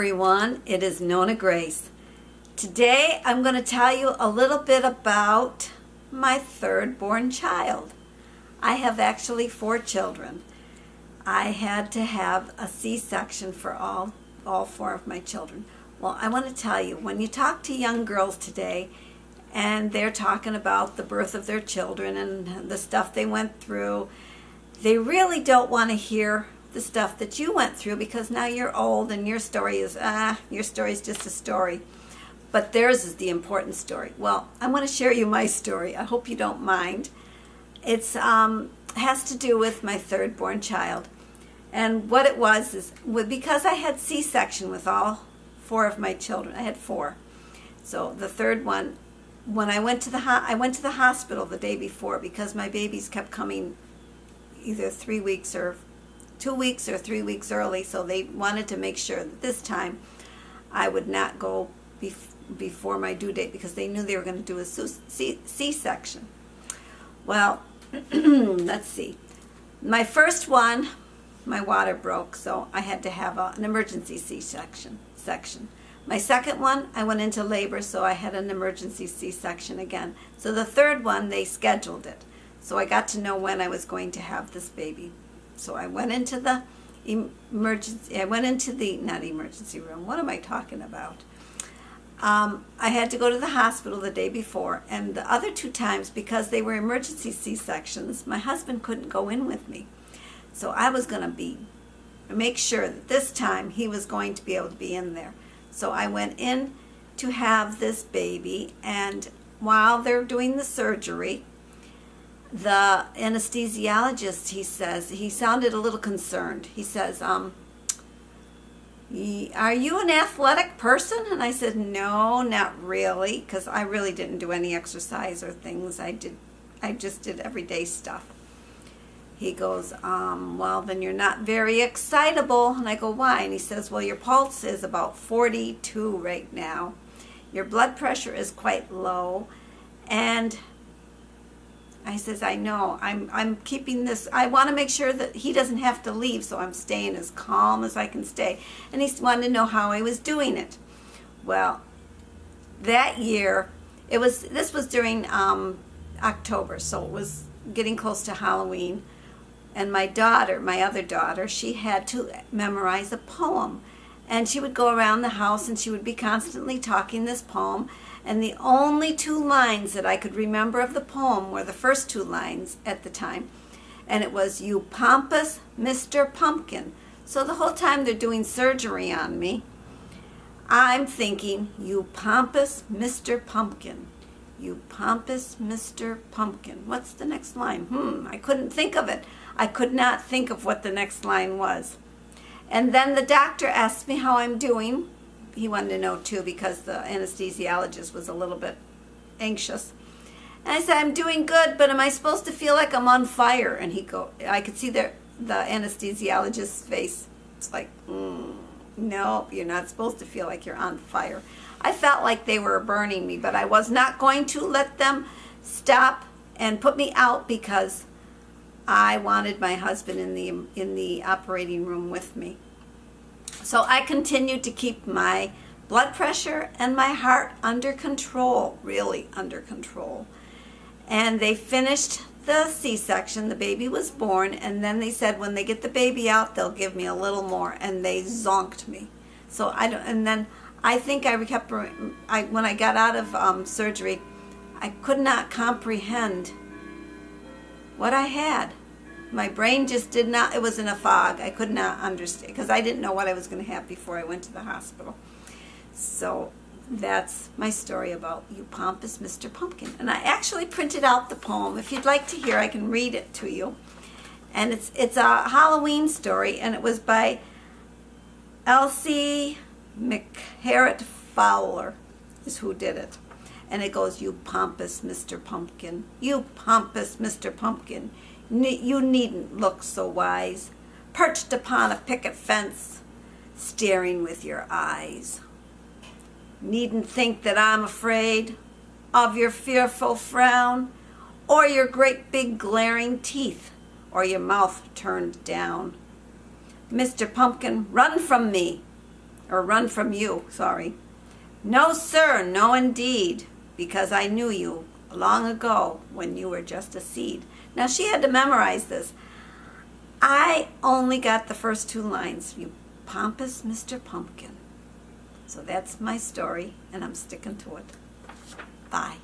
everyone, it is NonnaGrace. Today I'm going to tell you a little bit about my third born child. I have actually 4 children. I had to have a C-section for all 4 of my children. Well, I want to tell you, when you talk to young girls today and they're talking about the birth of their children and the stuff they went through, they really don't want to hear the stuff that you went through, because now you're old and your story is just a story. But theirs is the important story. Well, I want to share you my story. I hope you don't mind. It's has to do with my third born child. And what it was is, because I had C-section with all 4 of my children. I had 4. So the third one, when I went to the hospital the day before, because my babies kept coming either 3 weeks or 2 weeks or 3 weeks early, so they wanted to make sure that this time I would not go before my due date, because they knew they were going to do a C-section. Well, let's see. My first one, my water broke, so I had to have an emergency C-section. My second one, I went into labor, so I had an emergency C-section again. So the third one, they scheduled it. So I got to know when I was going to have this baby. So I went into the not emergency room. What am I talking about? I had to go to the hospital the day before, and the other 2 times, because they were emergency C-sections, my husband couldn't go in with me. So I was going to make sure that this time he was going to be able to be in there. So I went in to have this baby, and while they're doing the surgery, the anesthesiologist, he sounded a little concerned. He says, are you an athletic person? And I said, no, not really, because I really didn't do any exercise or things. I just did everyday stuff. He goes, well, then you're not very excitable. And I go, why? And he says, well, your pulse is about 42 right now. Your blood pressure is quite low. And I says, I know, I'm keeping this, I want to make sure that he doesn't have to leave, so I'm staying as calm as I can stay. And he wanted to know how I was doing it. Well, that year, this was during October, so it was getting close to Halloween. And my other daughter, she had to memorize a poem. And she would go around the house and she would be constantly talking this poem. And the only 2 lines that I could remember of the poem were the first 2 lines at the time. And it was, you pompous Mr. Pumpkin. So the whole time they're doing surgery on me, I'm thinking, you pompous Mr. Pumpkin. You pompous Mr. Pumpkin. What's the next line? I couldn't think of it. I could not think of what the next line was. And then the doctor asked me how I'm doing. He wanted to know too, because the anesthesiologist was a little bit anxious. And I said, I'm doing good, but am I supposed to feel like I'm on fire? And I could see the anesthesiologist's face. It's like, no, you're not supposed to feel like you're on fire. I felt like they were burning me, but I was not going to let them stop and put me out, because I wanted my husband in the operating room with me. So I continued to keep my blood pressure and my heart under control, really under control. And they finished the C-section, the baby was born, and then they said when they get the baby out, they'll give me a little more, and they zonked me. So and then I think when I got out of surgery, I could not comprehend what I had. My brain just did not, it was in a fog. I could not understand, because I didn't know what I was going to have before I went to the hospital. So that's my story about you pompous Mr. Pumpkin. And I actually printed out the poem. If you'd like to hear, I can read it to you. And it's a Halloween story, and it was by Elsie McHarrett Fowler is who did it. And it goes, you pompous Mr. Pumpkin, you pompous Mr. Pumpkin, you needn't look so wise, perched upon a picket fence, staring with your eyes. Needn't think that I'm afraid of your fearful frown, or your great big glaring teeth, or your mouth turned down. Mr. Pumpkin, run from me, or run from you, sorry. No, sir, no indeed, because I knew you long ago when you were just a seed. Now she had to memorize this. I only got the first 2 lines, you pompous Mr. Pumpkin. So that's my story, and I'm sticking to it. Bye.